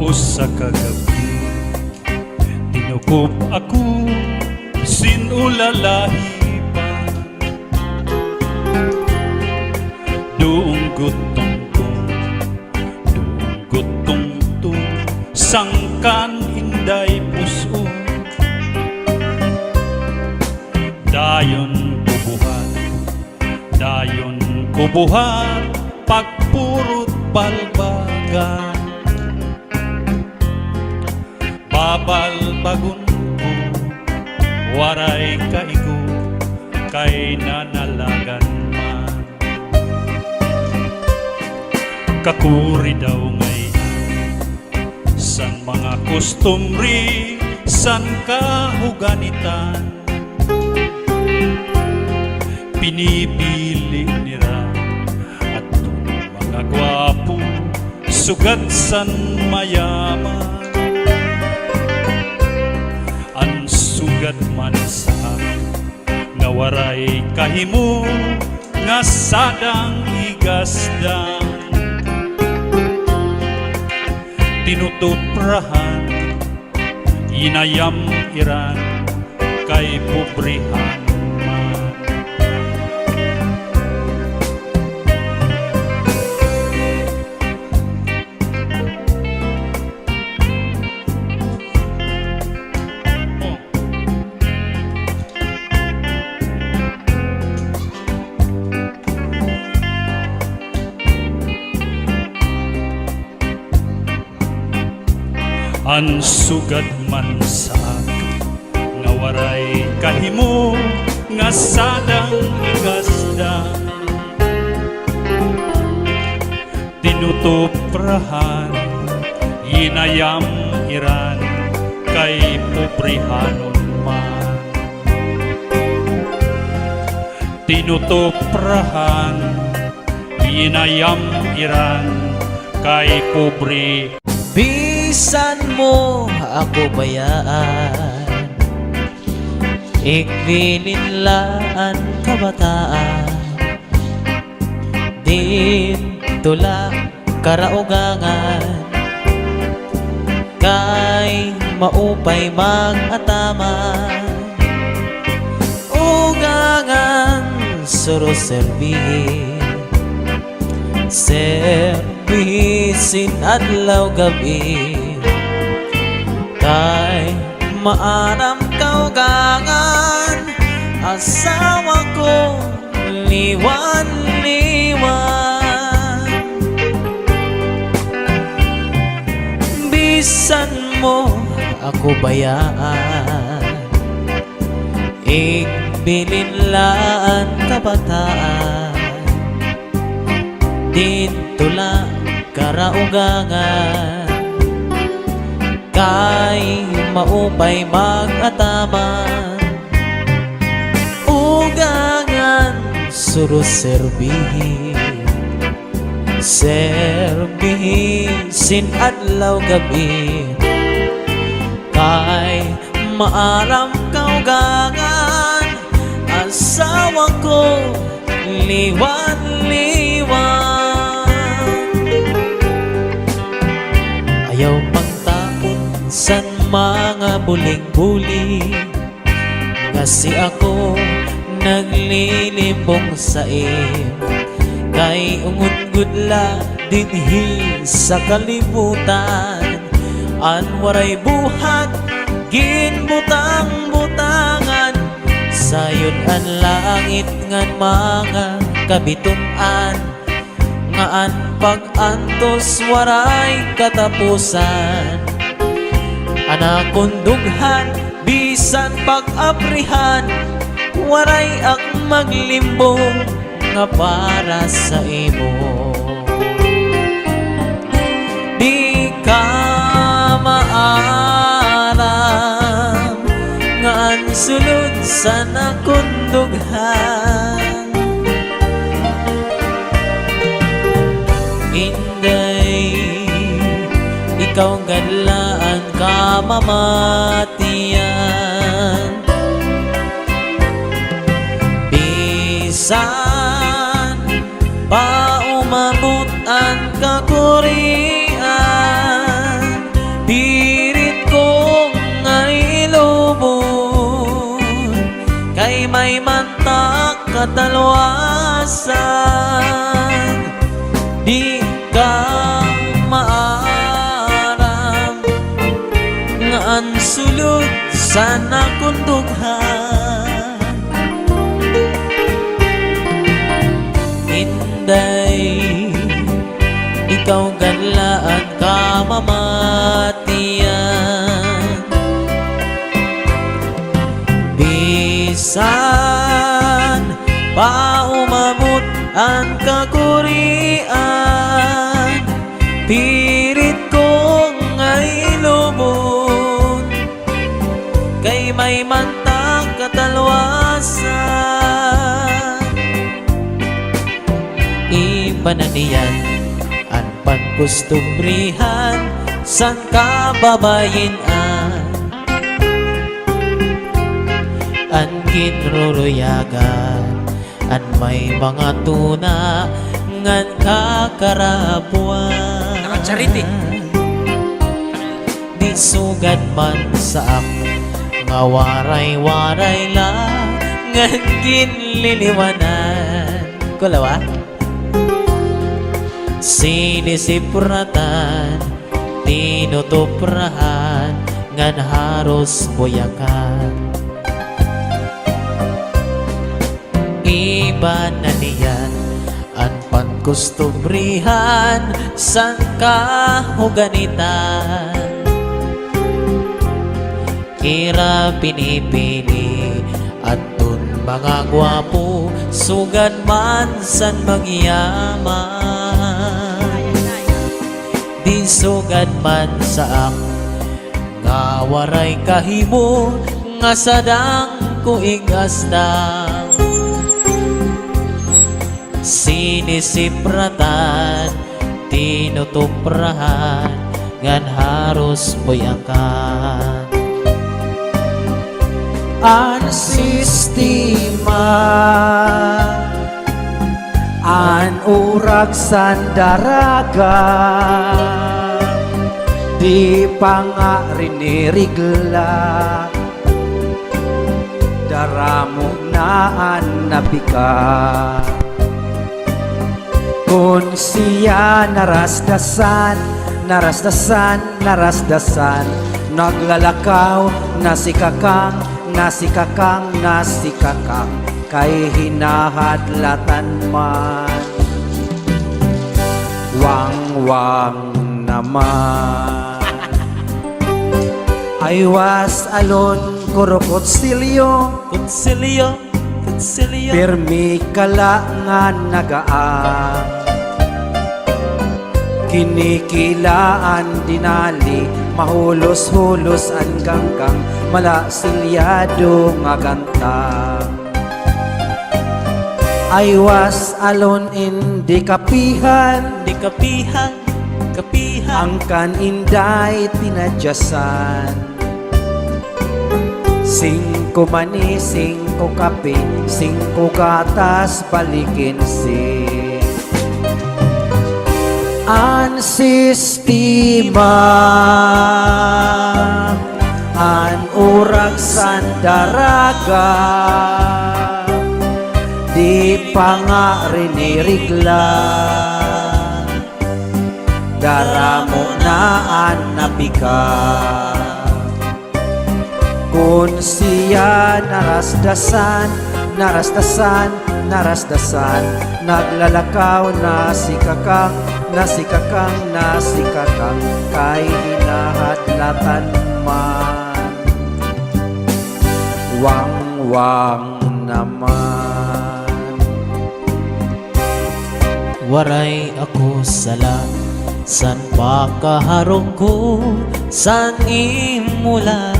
Usa ka gabi tinukob ako sinulalahi pa. Duunggot tungtong, duunggot tungtong, sangkan hinday puso. Dayon kubuhan, pagpurot balbagan. Babalbagon ko, waray kaigo, kay nanalagan man. Kakuri daw ngayon, san mga kustumri, san kahuganitan. Pinipili nira at mga gwapo, sugat san mayaman. Ang sugat man sa nga waray kahimo, nga sadang higasdang. Tinutuprahan, inayam iran, kay pobrihan. Ang sugat man sa nga waray kahimo, nga sadang higasdang. Tinutuprahan, inayam iran, kay pobrihanon man. Tinutuprahan, inayam iran, kay pobre. Bisan mo ako bayaan, ikbilinlaan kabataan. Din tula karaugangan, kay maupay mag-ataman. Ugangan suro servihin, servisin adlaw gabi, kay maaram kaugangan. Asawa ko liwan-liwan. Bisan mo ako bayaan, ikbilinlaan kabataan. Tintula karaugangan, kay maupay mag-ataman. Ugangan suro servihin, servisin adlaw gabi, kay maaram kaugangan. Asawa ko liwan-liwan. Ayaw pangtapon san mga buling-buling, kasi ako naglilimbong sa im, kay ungod-gudla dinhi sa kalibutan. An waray buhat ginbutang-butangan, sayon ang langit ngan mga kabitunan. Nga an pag-antos waray katapusan. Anakon dughan bisan pag-aprihan, waray ak maglimbong nga para sa imo. Di ka maalam nga ang sulod sa nakundughan. Inday, ikaw ang ganlaan kamamatian. Bisan pa umabot ang kakurian, katalwasan, di ka maaram nga ang sulod sa nakundughan. Inday, ikaw ganlaan kamamatian, bisan pa umabot ang kakurian, pirit ko ngay lubon, kay may mantang katalwasan. Iba na niyan ang pagkustumbrihan sang kababayinan, ang kinruruyagan, ang may mga tuna ngan kakarabuan. Nakacharity. Di sugad man sa nga waray-waray lang ngan ginliliwanan. Kulawa? Sinisipratan, tinutuprahan, ngan haros buyakan. Iba na niyan ang pagkustumbrihan sang kahuganitan, kira pinipili atun mga gwapo, sugad man san magyaman, di sugad man sa nga waray kahimo nga sadang kuigasdang. Sinisipratan, tinutuprahan, ngan haros buyakan. Ang sistema, ang urag sandaraga, di pa nga rinirigla, daramo na ang nabika. Kung siya narasdasan, narasdasan, narasdasan, naglalakaw, nasikakang, nasikakang, nasikakang, kay hinahadlatan man. Wang-wang naman. I was alone, kurukutsilyo, kutsilyo, kutsilyo, pirmi kala nga nagaan. Kinikilaan dinali, mahulos-hulos ang ganggang, malasilyado nga gantang. I was alone in di kapihan, kapihan. Ang kaninday tinadyasan. Singko mani, singko kape, singko gatas, balikin si an sistema, an urag sandaraga, di pa nga rinirigla, daramo na an nabika. Kung siya narasdasan, narasdasan, narasdasan, naglalakaw, nasikakang, nasikakang, nasikakang, kay hinahadlatan man. Wang-wang naman. Waray ako sala, san pa kaharong ko, san imula